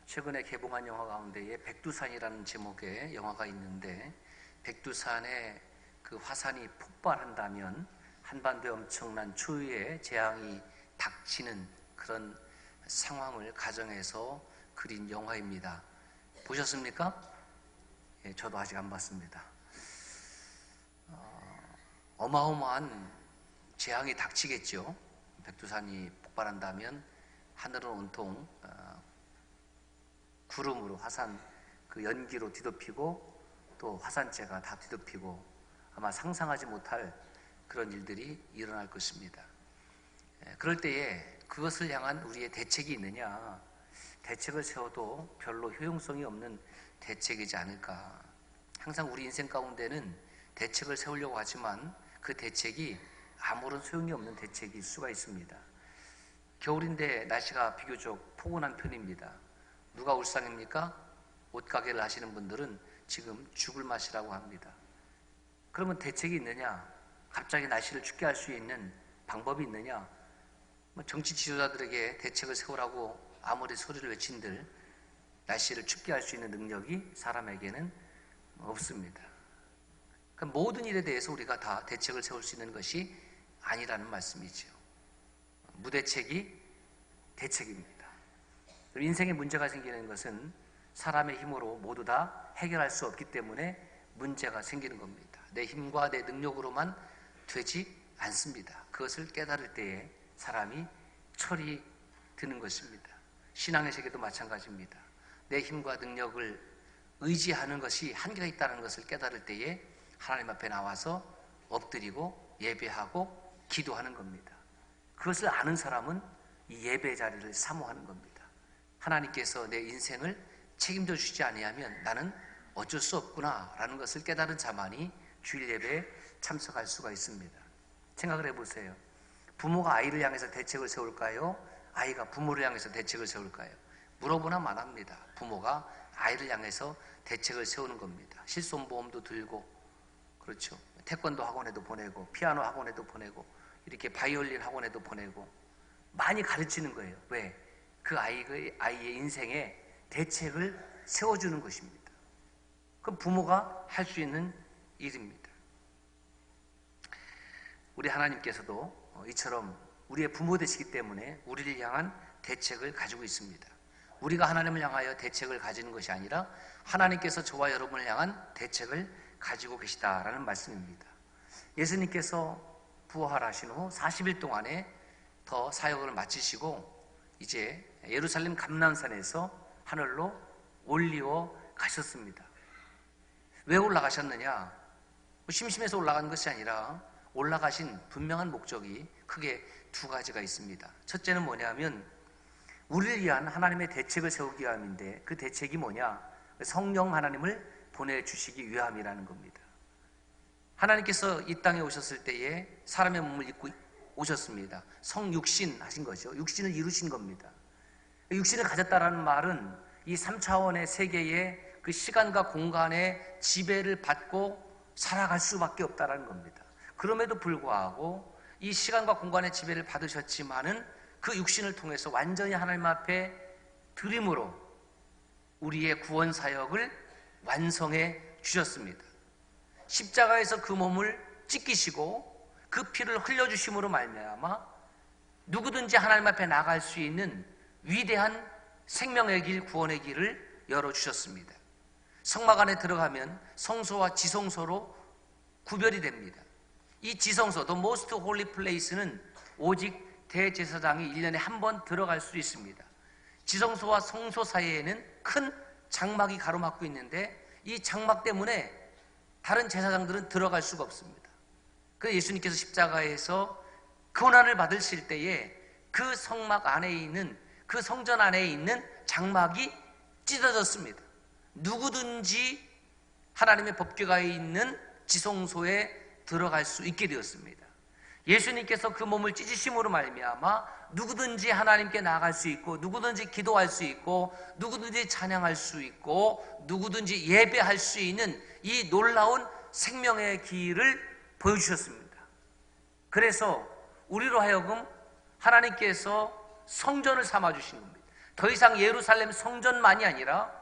최근에 개봉한 영화 가운데에 백두산이라는 제목의 영화가 있는데, 백두산에 그 화산이 폭발한다면 한반도에 엄청난 초유의 재앙이 닥치는 그런 상황을 가정해서 그린 영화입니다. 보셨습니까? 예, 저도 아직 안 봤습니다. 어마어마한 재앙이 닥치겠죠. 백두산이 폭발한다면 하늘은 온통 구름으로, 화산 그 연기로 뒤덮이고 또 화산재가 다 뒤덮이고 아마 상상하지 못할 그런 일들이 일어날 것입니다. 그럴 때에 그것을 향한 우리의 대책이 있느냐? 대책을 세워도 별로 효용성이 없는 대책이지 않을까. 항상 우리 인생 가운데는 대책을 세우려고 하지만 그 대책이 아무런 소용이 없는 대책일 수가 있습니다. 겨울인데 날씨가 비교적 포근한 편입니다. 누가 울상입니까? 옷가게를 하시는 분들은 지금 죽을 맛이라고 합니다. 그러면 대책이 있느냐? 갑자기 날씨를 춥게 할 수 있는 방법이 있느냐? 정치 지도자들에게 대책을 세우라고 아무리 소리를 외친들 날씨를 춥게 할 수 있는 능력이 사람에게는 없습니다. 그러니까 모든 일에 대해서 우리가 다 대책을 세울 수 있는 것이 아니라는 말씀이죠. 무대책이 대책입니다. 인생에 문제가 생기는 것은 사람의 힘으로 모두 다 해결할 수 없기 때문에 문제가 생기는 겁니다. 내 힘과 내 능력으로만 되지 않습니다. 그것을 깨달을 때에 사람이 철이 드는 것입니다. 신앙의 세계도 마찬가지입니다. 내 힘과 능력을 의지하는 것이 한계가 있다는 것을 깨달을 때에 하나님 앞에 나와서 엎드리고 예배하고 기도하는 겁니다. 그것을 아는 사람은 이 예배 자리를 사모하는 겁니다. 하나님께서 내 인생을 책임져 주지 아니하면 나는 어쩔 수 없구나 라는 것을 깨달은 자만이 주일 예배에 참석할 수가 있습니다. 생각을 해보세요. 부모가 아이를 향해서 대책을 세울까요? 아이가 부모를 향해서 대책을 세울까요? 물어보나 마나합니다. 부모가 아이를 향해서 대책을 세우는 겁니다. 실손보험도 들고, 그렇죠. 태권도 학원에도 보내고, 피아노 학원에도 보내고, 이렇게 바이올린 학원에도 보내고, 많이 가르치는 거예요. 왜? 그 아이의 인생에 대책을 세워주는 것입니다. 그럼 부모가 할 수 있는 일입니다. 우리 하나님께서도 이처럼 우리의 부모 되시기 때문에 우리를 향한 대책을 가지고 있습니다. 우리가 하나님을 향하여 대책을 가지는 것이 아니라 하나님께서 저와 여러분을 향한 대책을 가지고 계시다라는 말씀입니다. 예수님께서 부활하신 후 40일 동안에 더 사역을 마치시고 이제 예루살렘 감람산에서 하늘로 올리어 가셨습니다. 왜 올라가셨느냐? 심심해서 올라간 것이 아니라 올라가신 분명한 목적이 크게 두 가지가 있습니다. 첫째는 뭐냐면 우리를 위한 하나님의 대책을 세우기 위함인데, 그 대책이 뭐냐? 성령 하나님을 보내주시기 위함이라는 겁니다. 하나님께서 이 땅에 오셨을 때에 사람의 몸을 입고 오셨습니다. 성육신 하신 거죠. 육신을 이루신 겁니다. 육신을 가졌다라는 말은 이 3차원의 세계의 그 시간과 공간의 지배를 받고 살아갈 수밖에 없다라는 겁니다. 그럼에도 불구하고 이 시간과 공간의 지배를 받으셨지만은 그 육신을 통해서 완전히 하나님 앞에 드림으로 우리의 구원 사역을 완성해 주셨습니다. 십자가에서 그 몸을 찢기시고 그 피를 흘려주심으로 말미암아 누구든지 하나님 앞에 나갈 수 있는 위대한 생명의 길, 구원의 길을 열어주셨습니다. 성막 안에 들어가면 성소와 지성소로 구별이 됩니다. 이 지성소, The Most Holy Place는 오직 대제사장이 1년에 한 번 들어갈 수 있습니다. 지성소와 성소 사이에는 큰 장막이 가로막고 있는데 이 장막 때문에 다른 제사장들은 들어갈 수가 없습니다. 그래서 예수님께서 십자가에서 고난을 받으실 때에 그 성막 안에 있는, 그 성전 안에 있는 장막이 찢어졌습니다. 누구든지 하나님의 법궤가 있는 지성소에 들어갈 수 있게 되었습니다. 예수님께서 그 몸을 찢으심으로 말미암아 누구든지 하나님께 나아갈 수 있고, 누구든지 기도할 수 있고, 누구든지 찬양할 수 있고, 누구든지 예배할 수 있는 이 놀라운 생명의 길을 보여주셨습니다. 그래서 우리로 하여금 하나님께서 성전을 삼아주신 겁니다. 더 이상 예루살렘 성전만이 아니라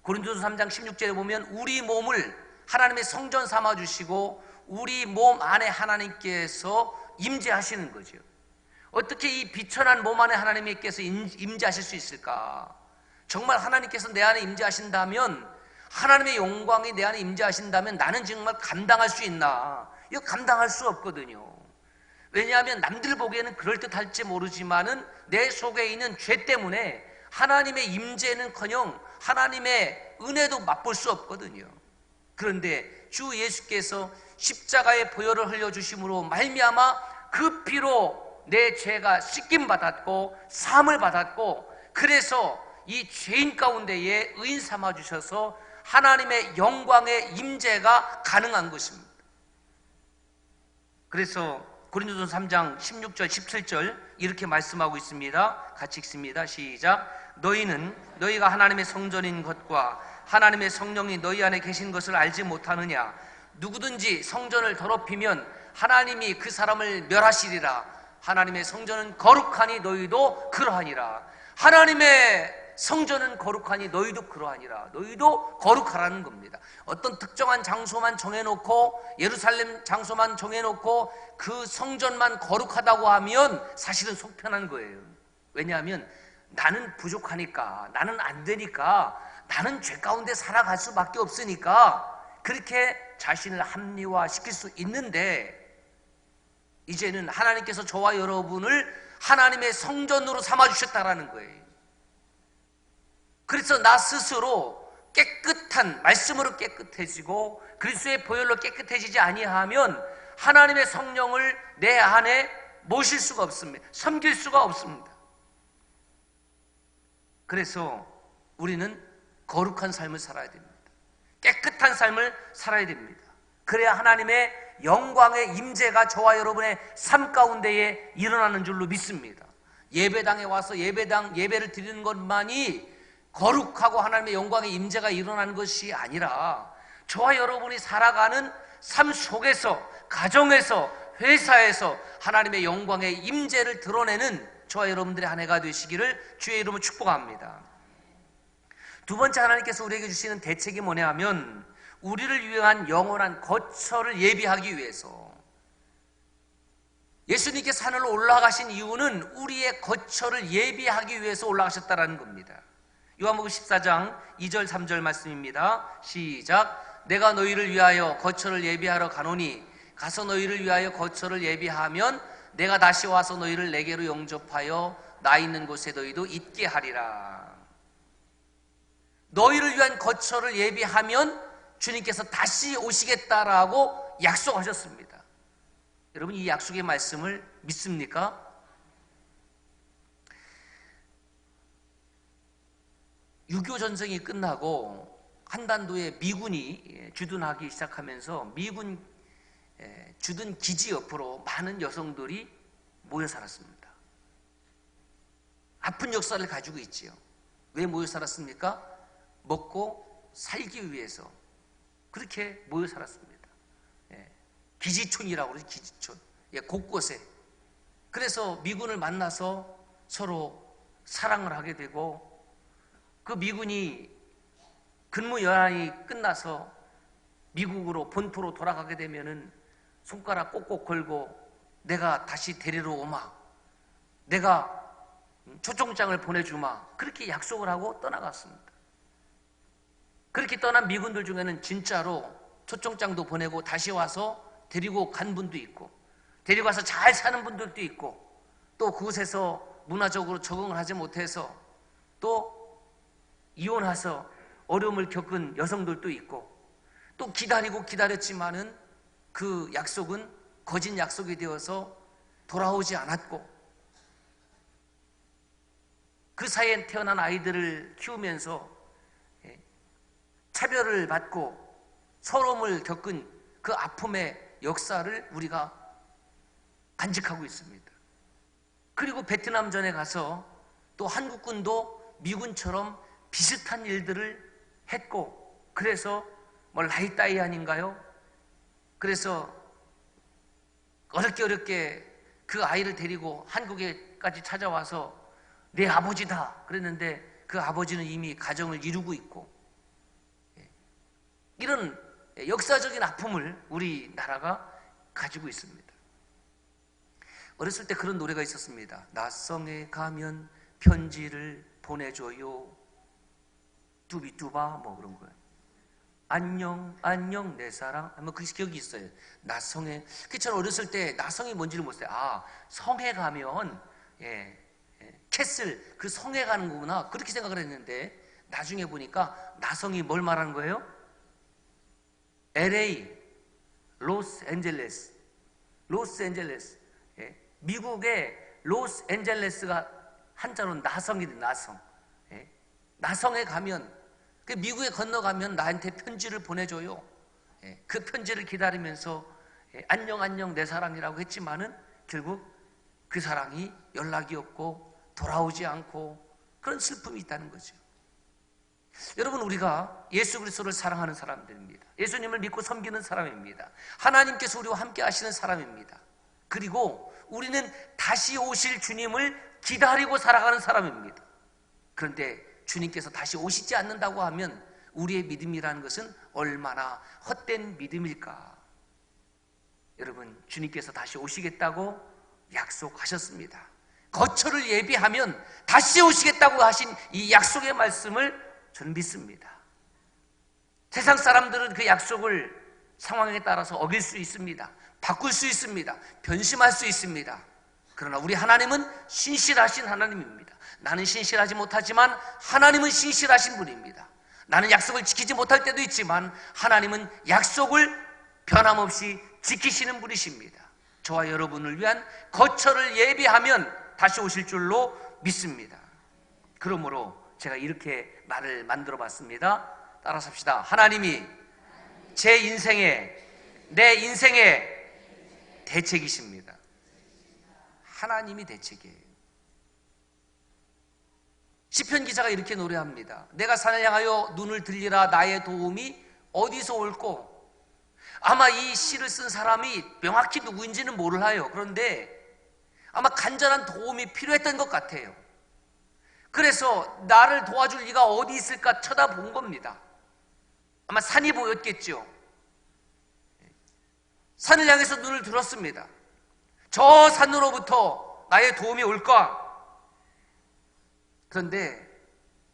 고린도서 3장 16절에 보면 우리 몸을 하나님의 성전 삼아주시고 우리 몸 안에 하나님께서 임재하시는 거죠. 어떻게 이 비천한 몸 안에 하나님께서 임재하실 수 있을까? 정말 하나님께서 내 안에 임재하신다면, 하나님의 영광이 내 안에 임재하신다면 나는 정말 감당할 수 있나? 이거 감당할 수 없거든요. 왜냐하면 남들 보기에는 그럴듯할지 모르지만은 내 속에 있는 죄 때문에 하나님의 임재는커녕 하나님의 은혜도 맛볼 수 없거든요. 그런데 주 예수께서 십자가의 보혈을 흘려주심으로 말미암아 그 피로 내 죄가 씻김 받았고 사함을 받았고, 그래서 이 죄인 가운데에 의인 삼아 주셔서 하나님의 영광의 임재가 가능한 것입니다. 그래서 고린도서 3장 16절 17절 이렇게 말씀하고 있습니다. 같이 읽습니다. 시작. 너희는 너희가 하나님의 성전인 것과 하나님의 성령이 너희 안에 계신 것을 알지 못하느냐? 누구든지 성전을 더럽히면 하나님이 그 사람을 멸하시리라. 하나님의 성전은 거룩하니 너희도 그러하니라. 하나님의 성전은 거룩하니 너희도 그러하니라. 너희도 거룩하라는 겁니다. 어떤 특정한 장소만 정해놓고, 예루살렘 장소만 정해놓고 그 성전만 거룩하다고 하면 사실은 속편한 거예요. 왜냐하면 나는 부족하니까, 나는 안 되니까, 나는 죄 가운데 살아갈 수밖에 없으니까 그렇게 자신을 합리화시킬 수 있는데, 이제는 하나님께서 저와 여러분을 하나님의 성전으로 삼아주셨다라는 거예요. 그래서 나 스스로 깨끗한 말씀으로 깨끗해지고 그리스도의 보혈로 깨끗해지지 아니하면 하나님의 성령을 내 안에 모실 수가 없습니다. 섬길 수가 없습니다. 그래서 우리는 거룩한 삶을 살아야 됩니다. 깨끗한 삶을 살아야 됩니다. 그래야 하나님의 영광의 임재가 저와 여러분의 삶 가운데에 일어나는 줄로 믿습니다. 예배당에 와서 예배를 드리는 것만이 거룩하고 하나님의 영광의 임재가 일어나는 것이 아니라 저와 여러분이 살아가는 삶 속에서, 가정에서, 회사에서 하나님의 영광의 임재를 드러내는 저와 여러분들의 한 해가 되시기를 주의 이름으로 축복합니다. 두 번째, 하나님께서 우리에게 주시는 대책이 뭐냐 하면 우리를 위한 영원한 거처를 예비하기 위해서, 예수님께서 하늘로 올라가신 이유는 우리의 거처를 예비하기 위해서 올라가셨다는 겁니다. 요한복음 14장 2절 3절 말씀입니다. 시작. 내가 너희를 위하여 거처를 예비하러 가노니 가서 너희를 위하여 거처를 예비하면 내가 다시 와서 너희를 내게로 영접하여 나 있는 곳에 너희도 있게 하리라. 너희를 위한 거처를 예비하면 주님께서 다시 오시겠다라고 약속하셨습니다. 여러분, 이 약속의 말씀을 믿습니까? 6.25 전쟁이 끝나고 한반도에 미군이 주둔하기 시작하면서 미군 주둔 기지 옆으로 많은 여성들이 모여 살았습니다. 아픈 역사를 가지고 있지요. 왜 모여 살았습니까? 먹고 살기 위해서 그렇게 모여 살았습니다. 기지촌이라고 그러죠. 기지촌. 곳곳에. 그래서 미군을 만나서 서로 사랑을 하게 되고, 그 미군이 근무 연한이 끝나서 미국으로 본토로 돌아가게 되면은 손가락 꼭꼭 걸고 내가 다시 데리러 오마, 내가 초청장을 보내주마, 그렇게 약속을 하고 떠나갔습니다. 그렇게 떠난 미군들 중에는 진짜로 초청장도 보내고 다시 와서 데리고 간 분도 있고, 데리고 와서 잘 사는 분들도 있고, 또 그곳에서 문화적으로 적응을 하지 못해서 또 이혼해서 어려움을 겪은 여성들도 있고, 또 기다리고 기다렸지만은 그 약속은 거짓 약속이 되어서 돌아오지 않았고, 그 사이에 태어난 아이들을 키우면서 차별을 받고 서러움을 겪은 그 아픔의 역사를 우리가 간직하고 있습니다. 그리고 베트남전에 가서 또 한국군도 미군처럼 비슷한 일들을 했고, 그래서 라이따이안인가요? 그래서 어렵게 그 아이를 데리고 한국에까지 찾아와서 내 아버지다 그랬는데 그 아버지는 이미 가정을 이루고 있고, 이런 역사적인 아픔을 우리나라가 가지고 있습니다. 어렸을 때 그런 노래가 있었습니다. 낯성에 가면 편지를 보내줘요. 뚜비뚜바 뭐 그런 거예요. 안녕 안녕 내 사랑 뭐 그 기억이 있어요. 낯성에. 저는 어렸을 때 낯성이 뭔지를 몰랐어요. 아, 성에 가면 캐슬 그 성에 가는 거구나 그렇게 생각을 했는데, 나중에 보니까 나성이 뭘 말하는 거예요? LA, 로스앤젤레스. 미국의 로스앤젤레스가 한자로 나성이래. 나성. 나성에 가면, 미국에 건너가면 나한테 편지를 보내줘요. 그 편지를 기다리면서 안녕 안녕 내 사랑이라고 했지만은 결국 그 사랑이 연락이 없고 돌아오지 않고 그런 슬픔이 있다는 거죠. 여러분, 우리가 예수 그리스도를 사랑하는 사람들입니다. 예수님을 믿고 섬기는 사람입니다. 하나님께서 우리와 함께 하시는 사람입니다. 그리고 우리는 다시 오실 주님을 기다리고 살아가는 사람입니다. 그런데 주님께서 다시 오시지 않는다고 하면 우리의 믿음이라는 것은 얼마나 헛된 믿음일까? 여러분, 주님께서 다시 오시겠다고 약속하셨습니다. 거처를 예비하면 다시 오시겠다고 하신 이 약속의 말씀을 저는 믿습니다. 세상 사람들은 그 약속을 상황에 따라서 어길 수 있습니다. 바꿀 수 있습니다. 변심할 수 있습니다. 그러나 우리 하나님은 신실하신 하나님입니다. 나는 신실하지 못하지만 하나님은 신실하신 분입니다. 나는 약속을 지키지 못할 때도 있지만 하나님은 약속을 변함없이 지키시는 분이십니다. 저와 여러분을 위한 거처를 예비하면 다시 오실 줄로 믿습니다. 그러므로 제가 이렇게 말을 만들어 봤습니다. 따라서 합시다. 하나님이 제 인생에, 내 인생의 대책이십니다. 하나님이 대책이에요. 시편 기자가 이렇게 노래합니다. 내가 산을 향하여 눈을 들리라. 나의 도움이 어디서 올꼬? 아마 이 시를 쓴 사람이 명확히 누구인지는 몰라요. 그런데 아마 간절한 도움이 필요했던 것 같아요. 그래서 나를 도와줄 리가 어디 있을까 쳐다본 겁니다. 아마 산이 보였겠죠. 산을 향해서 눈을 들었습니다. 저 산으로부터 나의 도움이 올까? 그런데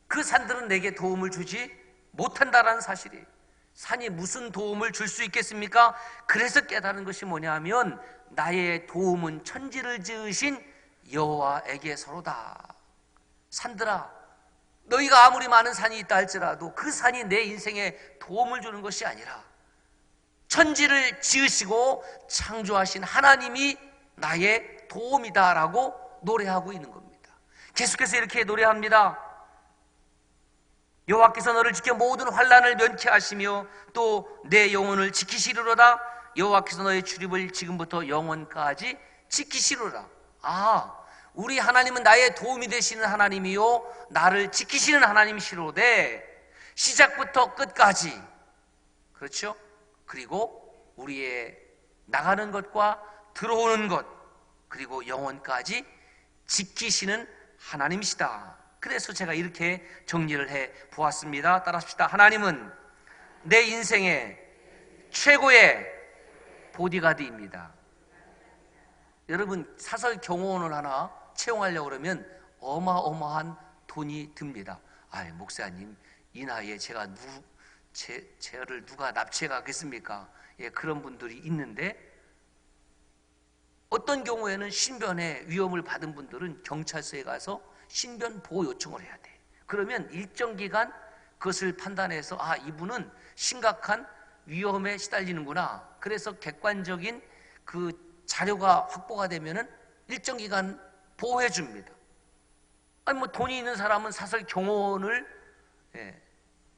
그 산들은 내게 도움을 주지 못한다라는 사실이에요. 산이 무슨 도움을 줄 수 있겠습니까? 그래서 깨달은 것이 뭐냐 하면 나의 도움은 천지를 지으신 여호와에게서로다. 산들아, 너희가 아무리 많은 산이 있다 할지라도 그 산이 내 인생에 도움을 주는 것이 아니라 천지를 지으시고 창조하신 하나님이 나의 도움이다라고 노래하고 있는 겁니다. 계속해서 이렇게 노래합니다. 여호와께서 너를 지켜 모든 환난을 면케하시며 또 내 영혼을 지키시리로다. 여호와께서 너의 출입을 지금부터 영원까지 지키시리로다. 아, 우리 하나님은 나의 도움이 되시는 하나님이요 나를 지키시는 하나님이시로되 시작부터 끝까지, 그렇죠? 그리고 우리의 나가는 것과 들어오는 것, 그리고 영원까지 지키시는 하나님이시다. 그래서 제가 이렇게 정리를 해 보았습니다. 따라합시다. 하나님은 내 인생의 최고의 보디가드입니다. 여러분, 사설 경호원을 하나 채용하려고 그러면 어마어마한 돈이 듭니다. 아이, 목사님, 이 나이에 제가 제를 누가 납치해 가겠습니까? 예, 그런 분들이 있는데, 어떤 경우에는 신변에 위험을 받은 분들은 경찰서에 가서 신변 보호 요청을 해야 돼. 그러면 일정 기간 그것을 판단해서 아, 이분은 심각한 위험에 시달리는구나. 그래서 객관적인 그 자료가 확보가 되면은 일정 기간 보호해 줍니다. 아니 뭐 돈이 있는 사람은 사설 경호원을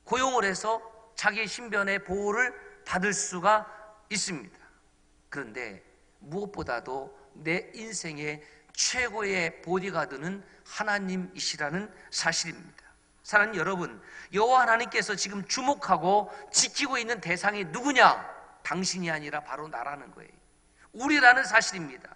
고용을 해서 자기 신변의 보호를 받을 수가 있습니다. 그런데 무엇보다도 내 인생의 최고의 보디가드는 하나님이시라는 사실입니다. 사랑하는 여러분, 여호와 하나님께서 지금 주목하고 지키고 있는 대상이 누구냐? 당신이 아니라 바로 나라는 거예요. 우리라는 사실입니다.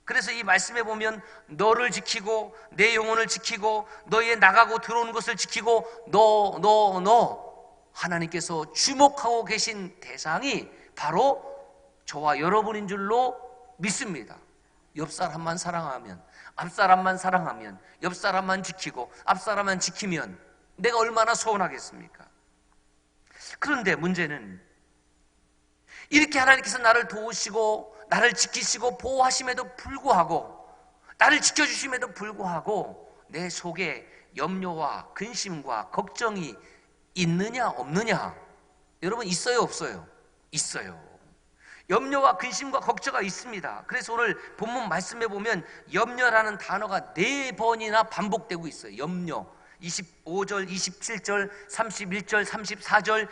그래서 이 말씀에 보면 너를 지키고 내 영혼을 지키고 너의 나가고 들어오는 것을 지키고 너 하나님께서 주목하고 계신 대상이 바로 저와 여러분인 줄로 믿습니다. 옆 사람만 사랑하면, 앞 사람만 사랑하면, 옆 사람만 지키고 앞 사람만 지키면 내가 얼마나 서운하겠습니까? 그런데 문제는 이렇게 하나님께서 나를 도우시고 나를 지키시고 보호하심에도 불구하고, 나를 지켜주심에도 불구하고 내 속에 염려와 근심과 걱정이 있느냐 없느냐? 여러분, 있어요 없어요? 있어요. 염려와 근심과 걱정이 있습니다. 그래서 오늘 본문 말씀에 보면 염려라는 단어가 4번이나 반복되고 있어요. 염려 25절, 27절, 31절, 34절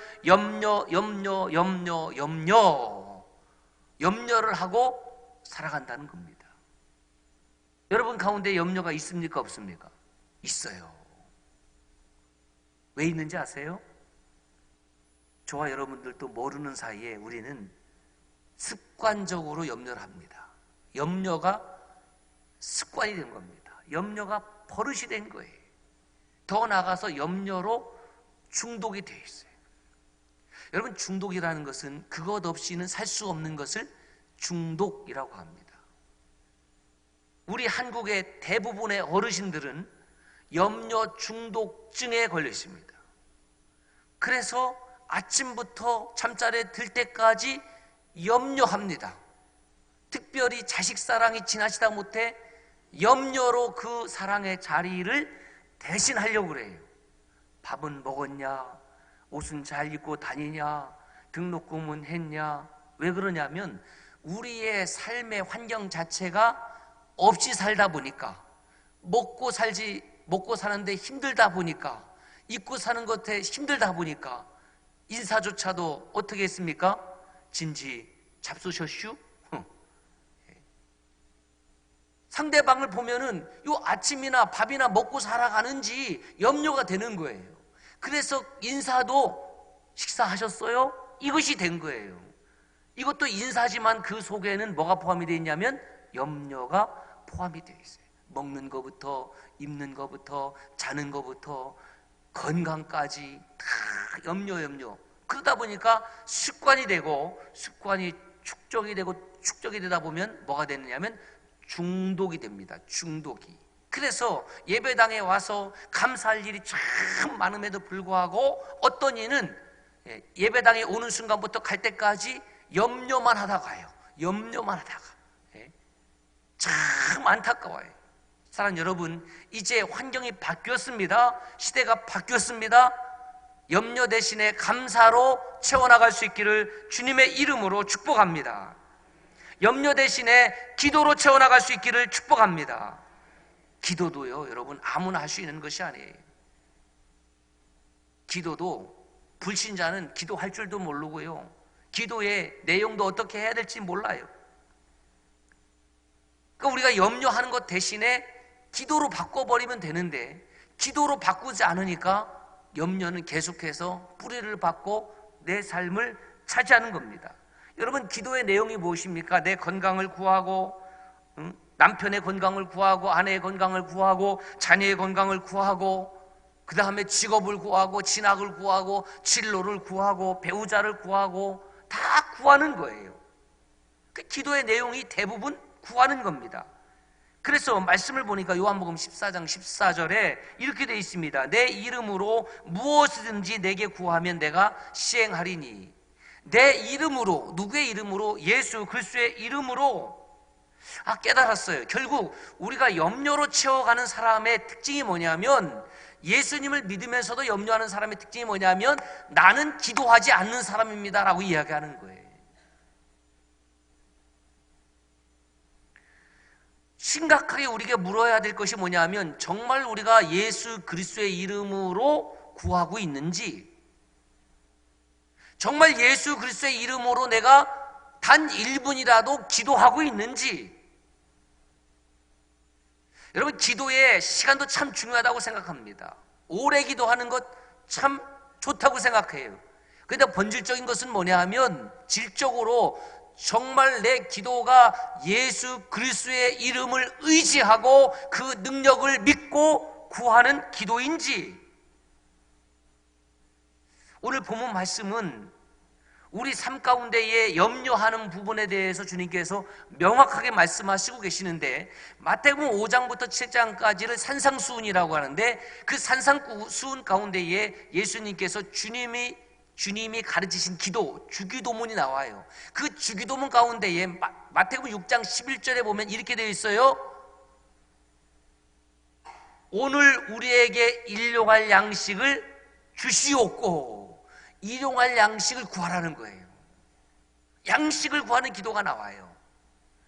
염려를 하고 살아간다는 겁니다. 여러분 가운데 염려가 있습니까 없습니까? 있어요. 왜 있는지 아세요? 저와 여러분들도 모르는 사이에 우리는 습관적으로 염려를 합니다. 염려가 습관이 된 겁니다. 염려가 버릇이 된 거예요. 더 나아가서 염려로 중독이 되어 있어요. 여러분, 중독이라는 것은 그것 없이는 살 수 없는 것을 중독이라고 합니다. 우리 한국의 대부분의 어르신들은 염려 중독증에 걸려 있습니다. 그래서 아침부터 잠자리에 들 때까지 염려합니다. 특별히 자식 사랑이 지나치다 못해 염려로 그 사랑의 자리를 대신하려고 그래요. 밥은 먹었냐? 옷은 잘 입고 다니냐? 등록금은 했냐? 왜 그러냐면 우리의 삶의 환경 자체가 없이 살다 보니까, 먹고 사는데 힘들다 보니까, 입고 사는 것에 힘들다 보니까 인사조차도 어떻게 했습니까? 진지 잡수셨슈? 상대방을 보면은 요 아침이나 밥이나 먹고 살아가는지 염려가 되는 거예요. 그래서 인사도 식사하셨어요? 이것이 된 거예요. 이것도 인사지만 그 속에는 뭐가 포함이 되어 있냐면 염려가 포함이 되어 있어요. 먹는 것부터 입는 것부터 자는 것부터 건강까지 다 염려. 그러다 보니까 습관이 되고, 습관이 축적이 되다 보면 뭐가 되느냐면 중독이 됩니다. 중독이. 그래서 예배당에 와서 감사할 일이 참 많음에도 불구하고 어떤 이는 예배당에 오는 순간부터 갈 때까지 염려만 하다가 가요. 염려만 하다가. 참 안타까워요. 사랑하는 여러분, 이제 환경이 바뀌었습니다. 시대가 바뀌었습니다. 염려 대신에 감사로 채워나갈 수 있기를 주님의 이름으로 축복합니다. 염려 대신에 기도로 채워나갈 수 있기를 축복합니다. 기도도요, 여러분, 아무나 할 수 있는 것이 아니에요. 기도도 불신자는 기도할 줄도 모르고요, 기도의 내용도 어떻게 해야 될지 몰라요. 그러니까 우리가 염려하는 것 대신에 기도로 바꿔버리면 되는데, 기도로 바꾸지 않으니까 염려는 계속해서 뿌리를 받고 내 삶을 차지하는 겁니다. 여러분, 기도의 내용이 무엇입니까? 내 건강을 구하고, 남편의 건강을 구하고, 아내의 건강을 구하고, 자녀의 건강을 구하고, 그 다음에 직업을 구하고, 진학을 구하고, 진로를 구하고, 배우자를 구하고, 다 구하는 거예요. 그 기도의 내용이 대부분 구하는 겁니다. 그래서 말씀을 보니까 요한복음 14장 14절에 이렇게 되어 있습니다. 내 이름으로 무엇이든지 내게 구하면 내가 시행하리니. 내 이름으로, 누구의 이름으로? 예수 그리스도의 이름으로. 깨달았어요. 결국 우리가 염려로 채워가는 사람의 특징이 뭐냐면, 예수님을 믿으면서도 염려하는 사람의 특징이 뭐냐면, 나는 기도하지 않는 사람입니다 라고 이야기하는 거예요. 심각하게 우리가 물어야 될 것이 뭐냐면, 정말 우리가 예수 그리스도의 이름으로 구하고 있는지, 정말 예수 그리스도의 이름으로 내가 단 1분이라도 기도하고 있는지. 여러분, 기도의 시간도 참 중요하다고 생각합니다. 오래 기도하는 것 참 좋다고 생각해요. 그런데 본질적인 것은 뭐냐 하면, 질적으로 정말 내 기도가 예수 그리스도의 이름을 의지하고 그 능력을 믿고 구하는 기도인지, 오늘 본문 말씀은 우리 삶 가운데에 염려하는 부분에 대해서 주님께서 명확하게 말씀하시고 계시는데, 마태복음 5장부터 7장까지를 산상수훈이라고 하는데, 그 산상수훈 가운데에 예수님께서 주님이 가르치신 기도, 주기도문이 나와요. 그 주기도문 가운데에 마태복음 6장 11절에 보면 이렇게 되어 있어요. 오늘 우리에게 일용할 양식을 주시옵고. 일용할 양식을 구하라는 거예요. 양식을 구하는 기도가 나와요.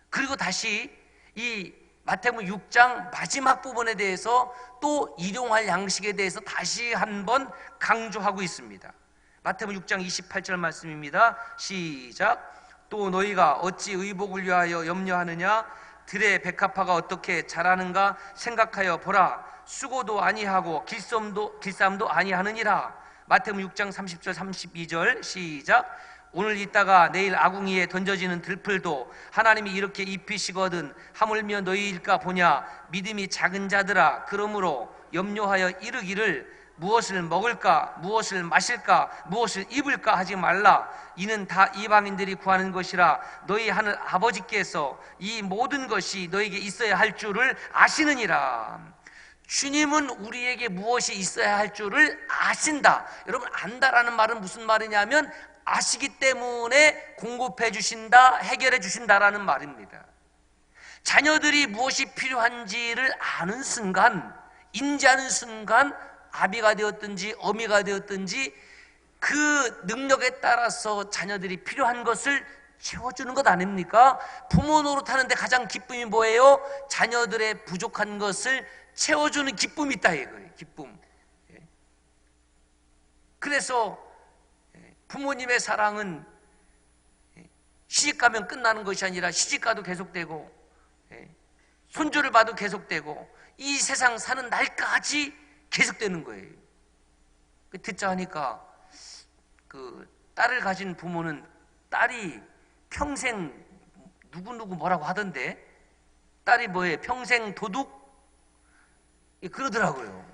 그리고 다시 이 마태복음 6장 마지막 부분에 대해서 또 일용할 양식에 대해서 다시 한번 강조하고 있습니다. 마태복음 6장 28절 말씀입니다. 시작. 또 너희가 어찌 의복을 위하여 염려하느냐? 들의 백합화가 어떻게 자라는가 생각하여 보라. 수고도 아니하고 길쌈도 아니하느니라. 마태복음 6장 30절 32절 시작. 오늘 있다가 내일 아궁이에 던져지는 들풀도 하나님이 이렇게 입히시거든 하물며 너희일까 보냐. 믿음이 작은 자들아, 그러므로 염려하여 이르기를 무엇을 먹을까, 무엇을 마실까, 무엇을 입을까 하지 말라. 이는 다 이방인들이 구하는 것이라. 너희 하늘 아버지께서 이 모든 것이 너에게 있어야 할 줄을 아시느니라. 주님은 우리에게 무엇이 있어야 할 줄을 아신다. 여러분, 안다라는 말은 무슨 말이냐면 아시기 때문에 공급해 주신다, 해결해 주신다라는 말입니다. 자녀들이 무엇이 필요한지를 아는 순간, 인지하는 순간 아비가 되었든지 어미가 되었든지 그 능력에 따라서 자녀들이 필요한 것을 채워주는 것 아닙니까? 부모 노릇하는데 가장 기쁨이 뭐예요? 자녀들의 부족한 것을 채워주는 기쁨이 있다 이거예요. 기쁨. 그래서 부모님의 사랑은 시집가면 끝나는 것이 아니라 시집가도 계속되고 손주를 봐도 계속되고 이 세상 사는 날까지 계속되는 거예요. 듣자 하니까 그 딸을 가진 부모는 딸이 평생 누구누구 뭐라고 하던데, 딸이 뭐예요? 평생 도둑? 그러더라고요.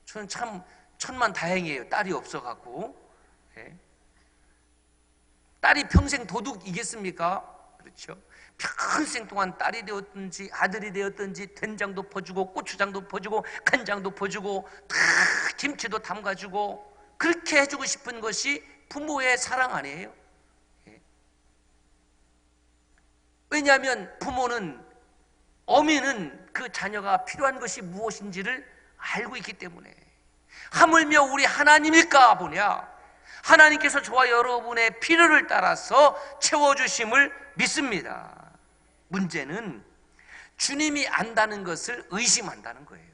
저는 참 천만 다행이에요. 딸이 없어갖고. 딸이 평생 도둑이겠습니까? 그렇죠. 평생 동안 딸이 되었든지 아들이 되었든지 된장도 퍼주고 고추장도 퍼주고 간장도 퍼주고 다 김치도 담가주고 그렇게 해주고 싶은 것이 부모의 사랑 아니에요? 왜냐하면 부모는, 어미는 그 자녀가 필요한 것이 무엇인지를 알고 있기 때문에. 하물며 우리 하나님일까 보냐, 하나님께서 저와 여러분의 필요를 따라서 채워주심을 믿습니다. 문제는 주님이 안다는 것을 의심한다는 거예요.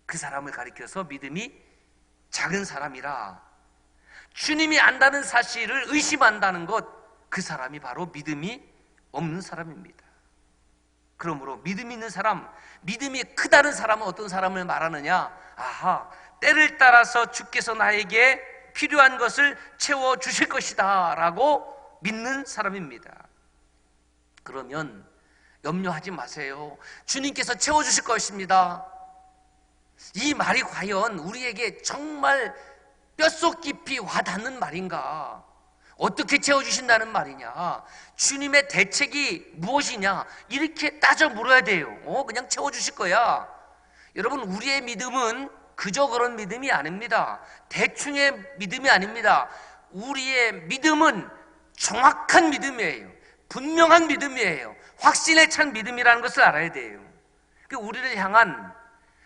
그 사람을 가리켜서 믿음이 작은 사람이라. 주님이 안다는 사실을 의심한다는 것, 그 사람이 바로 믿음이 없는 사람입니다. 그러므로 믿음이 있는 사람, 믿음이 크다는 사람은 어떤 사람을 말하느냐? 아하, 때를 따라서 주께서 나에게 필요한 것을 채워주실 것이다 라고 믿는 사람입니다. 그러면 염려하지 마세요. 주님께서 채워주실 것입니다. 이 말이 과연 우리에게 정말 뼛속 깊이 와닿는 말인가? 어떻게 채워주신다는 말이냐? 주님의 대책이 무엇이냐? 이렇게 따져 물어야 돼요. 그냥 채워주실 거야. 여러분, 우리의 믿음은 그저 그런 믿음이 아닙니다. 대충의 믿음이 아닙니다. 우리의 믿음은 정확한 믿음이에요. 분명한 믿음이에요. 확신에 찬 믿음이라는 것을 알아야 돼요. 우리를 향한,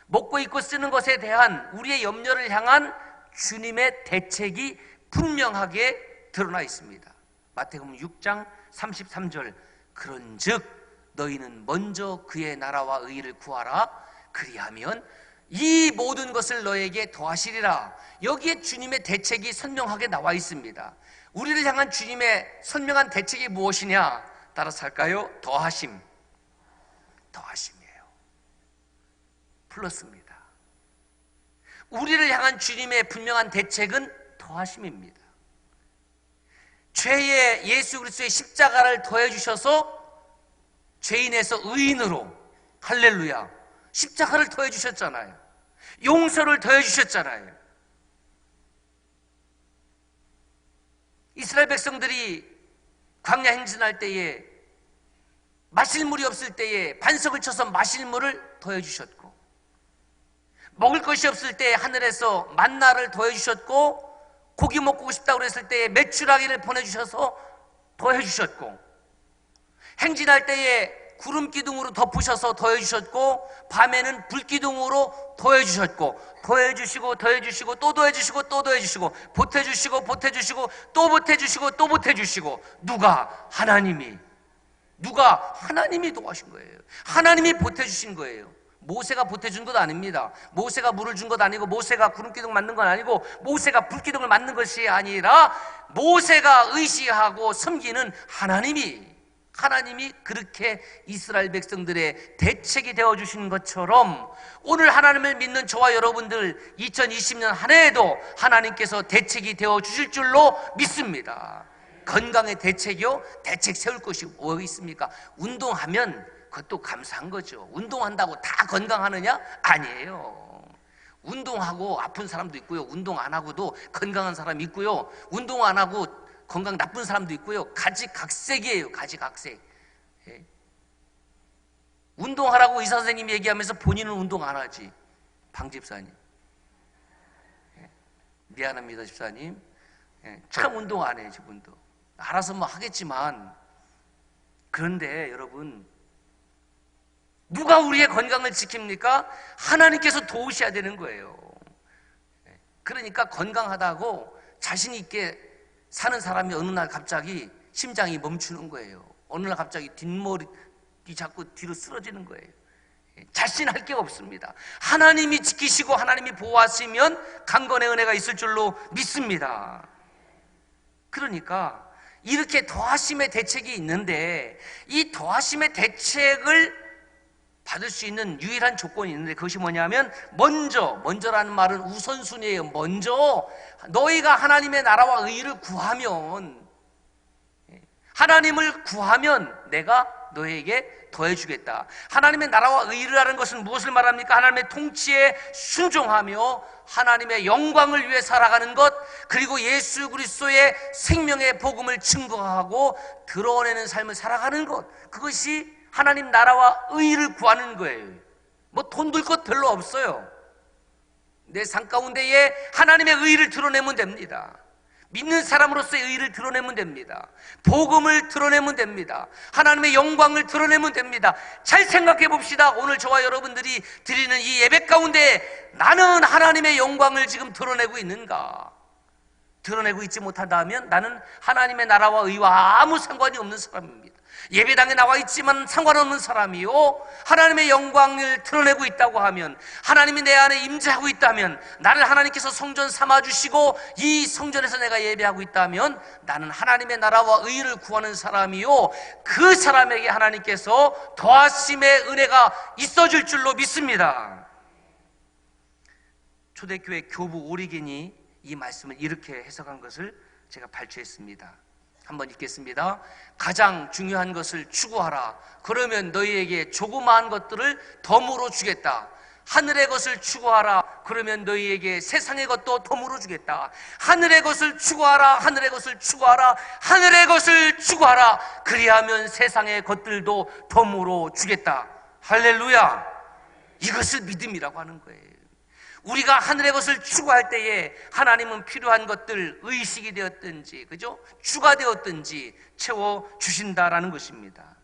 먹고 입고 쓰는 것에 대한 우리의 염려를 향한 주님의 대책이 분명하게 드러나 있습니다. 마태복음 6장 33절, 그런즉 너희는 먼저 그의 나라와 의를 구하라. 그리하면 이 모든 것을 너에게 더하시리라. 여기에 주님의 대책이 선명하게 나와 있습니다. 우리를 향한 주님의 선명한 대책이 무엇이냐? 따라서 할까요? 더하심. 더하심이에요. 플러스입니다. 우리를 향한 주님의 분명한 대책은 더하심입니다. 죄에 예수 그리스도의 십자가를 더해 주셔서 죄인에서 의인으로, 할렐루야, 십자가를 더해 주셨잖아요. 용서를 더해 주셨잖아요. 이스라엘 백성들이 광야 행진할 때에 마실 물이 없을 때에 반석을 쳐서 마실 물을 더해 주셨고, 먹을 것이 없을 때 하늘에서 만나를 더해 주셨고, 고기 먹고 싶다고 그랬을 때에 메추라기를 보내주셔서 더해 주셨고, 행진할 때에 구름 기둥으로 덮으셔서 더해 주셨고, 밤에는 불 기둥으로 더해 주셨고, 더해 주시고 더해 주시고 또 더해 주시고 또 더해 주시고, 보태 주시고 보태 주시고 또 보태 주시고 또 보태 주시고. 누가? 하나님이 도와신 거예요. 하나님이 보태 주신 거예요. 모세가 보태준 것 아닙니다. 모세가 물을 준 것 아니고, 모세가 구름기둥 만든 건 아니고, 모세가 불기둥을 만든 것이 아니라, 모세가 의지하고 섬기는 하나님이 그렇게 이스라엘 백성들의 대책이 되어주신 것처럼, 오늘 하나님을 믿는 저와 여러분들 2020년 한 해에도 하나님께서 대책이 되어주실 줄로 믿습니다. 건강의 대책이요? 대책 세울 것이 뭐 있습니까? 운동하면 그것도 감사한 거죠. 운동한다고 다 건강하느냐? 아니에요. 운동하고 아픈 사람도 있고요, 운동 안 하고도 건강한 사람이 있고요, 운동 안 하고 건강 나쁜 사람도 있고요. 가지각색이에요. 가지각색. 예. 운동하라고 의사 선생님이 얘기하면서 본인은 운동 안 하지. 방 집사님, 예. 미안합니다 집사님. 예. 참 운동 안 해요 저분도. 알아서 뭐 하겠지만, 그런데 여러분, 누가 우리의 건강을 지킵니까? 하나님께서 도우셔야 되는 거예요. 그러니까 건강하다고 자신 있게 사는 사람이 어느 날 갑자기 심장이 멈추는 거예요. 어느 날 갑자기 뒷머리 자꾸 뒤로 쓰러지는 거예요. 자신할 게 없습니다. 하나님이 지키시고 하나님이 보호하시면 강건의 은혜가 있을 줄로 믿습니다. 그러니까 이렇게 더하심의 대책이 있는데, 이 더하심의 대책을 받을 수 있는 유일한 조건이 있는데, 그것이 뭐냐면, 먼저라는 말은 우선순위예요. 먼저 너희가 하나님의 나라와 의를 구하면, 하나님을 구하면 내가 너에게 더해주겠다. 하나님의 나라와 의라는 것은 무엇을 말합니까? 하나님의 통치에 순종하며 하나님의 영광을 위해 살아가는 것, 그리고 예수 그리스도의 생명의 복음을 증거하고 드러내는 삶을 살아가는 것, 그것이 하나님 나라와 의를 구하는 거예요. 뭐 돈 들 것 별로 없어요. 내 삶 가운데에 하나님의 의를 드러내면 됩니다. 믿는 사람으로서의 의를 드러내면 됩니다. 복음을 드러내면 됩니다. 하나님의 영광을 드러내면 됩니다. 잘 생각해 봅시다. 오늘 저와 여러분들이 드리는 이 예배 가운데 나는 하나님의 영광을 지금 드러내고 있는가? 드러내고 있지 못한다면 나는 하나님의 나라와 의와 아무 상관이 없는 사람입니다. 예배당에 나와 있지만 상관없는 사람이요, 하나님의 영광을 드러내고 있다고 하면, 하나님이 내 안에 임재하고 있다면, 나를 하나님께서 성전 삼아주시고 이 성전에서 내가 예배하고 있다면 나는 하나님의 나라와 의를 구하는 사람이요, 그 사람에게 하나님께서 더하심의 은혜가 있어줄 줄로 믿습니다. 초대교회 교부 오리겐이 이 말씀을 이렇게 해석한 것을 제가 발췌했습니다. 한번 읽겠습니다. 가장 중요한 것을 추구하라. 그러면 너희에게 조그마한 것들을 덤으로 주겠다. 하늘의 것을 추구하라. 그러면 너희에게 세상의 것도 덤으로 주겠다. 하늘의 것을 추구하라. 하늘의 것을 추구하라. 하늘의 것을 추구하라. 그리하면 세상의 것들도 덤으로 주겠다. 할렐루야. 이것을 믿음이라고 하는 거예요. 우리가 하늘의 것을 추구할 때에 하나님은 필요한 것들, 의식이 되었든지, 그죠? 주가 되었든지 채워주신다라는 것입니다.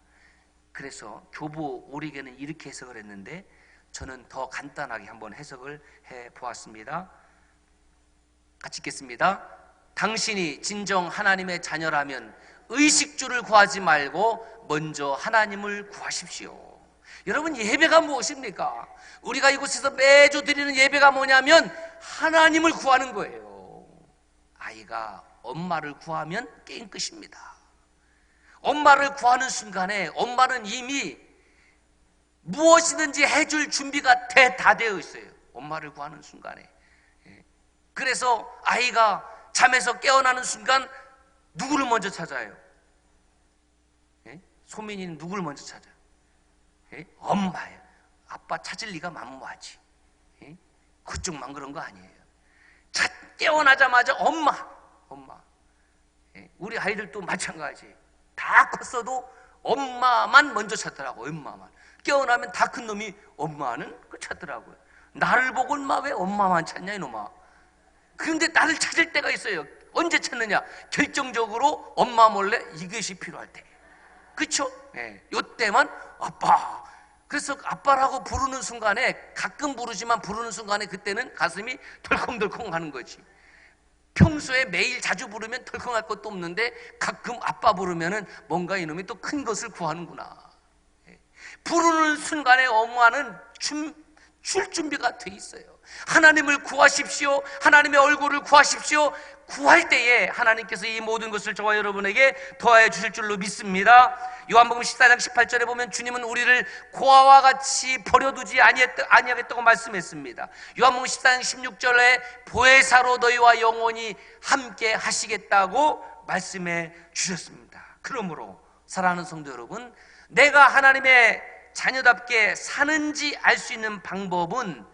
그래서 교부 오리겐은 이렇게 해석을 했는데, 저는 더 간단하게 한번 해석을 해보았습니다. 같이 읽겠습니다. 당신이 진정 하나님의 자녀라면 의식주를 구하지 말고 먼저 하나님을 구하십시오. 여러분, 예배가 무엇입니까? 우리가 이곳에서 매주 드리는 예배가 뭐냐면 하나님을 구하는 거예요. 아이가 엄마를 구하면 게임 끝입니다. 엄마를 구하는 순간에 엄마는 이미 무엇이든지 해줄 준비가 다 되어 있어요. 엄마를 구하는 순간에. 그래서 아이가 잠에서 깨어나는 순간 누구를 먼저 찾아요? 예? 소민이는 누구를 먼저 찾아요? 예? 엄마예요. 아빠 찾을 리가 만무하지. 예? 그쪽만 그런 거 아니에요. 깨어나자마자 엄마. 예? 우리 아이들도 마찬가지. 다 컸어도 엄마만 먼저 찾더라고요. 엄마만. 깨어나면 다 큰 놈이 엄마는 찾더라고요. 나를 보고 인마 왜 엄마만 찾냐 이놈아. 그런데 나를 찾을 때가 있어요. 언제 찾느냐? 결정적으로 엄마 몰래 이것이 필요할 때. 그쵸? 네. 요때만 아빠. 그래서 아빠라고 부르는 순간에, 가끔 부르지만 부르는 순간에 그때는 가슴이 덜컹덜컹 하는 거지. 평소에 매일 자주 부르면 덜컹할 것도 없는데 가끔 아빠 부르면은 뭔가 이놈이 또 큰 것을 구하는구나. 부르는 순간에 엄마는 줄 준비가 돼 있어요. 하나님을 구하십시오. 하나님의 얼굴을 구하십시오. 구할 때에 하나님께서 이 모든 것을 저와 여러분에게 더하여 주실 줄로 믿습니다. 요한복음 14장 18절에 보면 주님은 우리를 고아와 같이 버려두지 아니하겠다고 말씀했습니다. 요한복음 14장 16절에 보혜사로 너희와 영원히 함께 하시겠다고 말씀해 주셨습니다. 그러므로 사랑하는 성도 여러분, 내가 하나님의 자녀답게 사는지 알 수 있는 방법은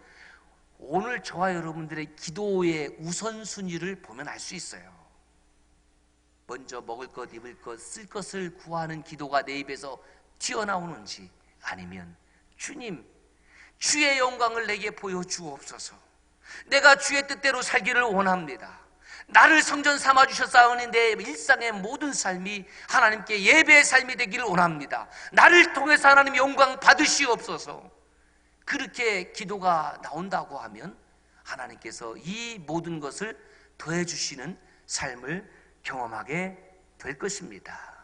오늘 저와 여러분들의 기도의 우선순위를 보면 알 수 있어요. 먼저 먹을 것, 입을 것, 쓸 것을 구하는 기도가 내 입에서 튀어나오는지, 아니면 주님, 주의 영광을 내게 보여주옵소서. 내가 주의 뜻대로 살기를 원합니다. 나를 성전 삼아주셨사오니 내 일상의 모든 삶이 하나님께 예배의 삶이 되기를 원합니다. 나를 통해서 하나님 영광 받으시옵소서. 그렇게 기도가 나온다고 하면 하나님께서 이 모든 것을 더해 주시는 삶을 경험하게 될 것입니다.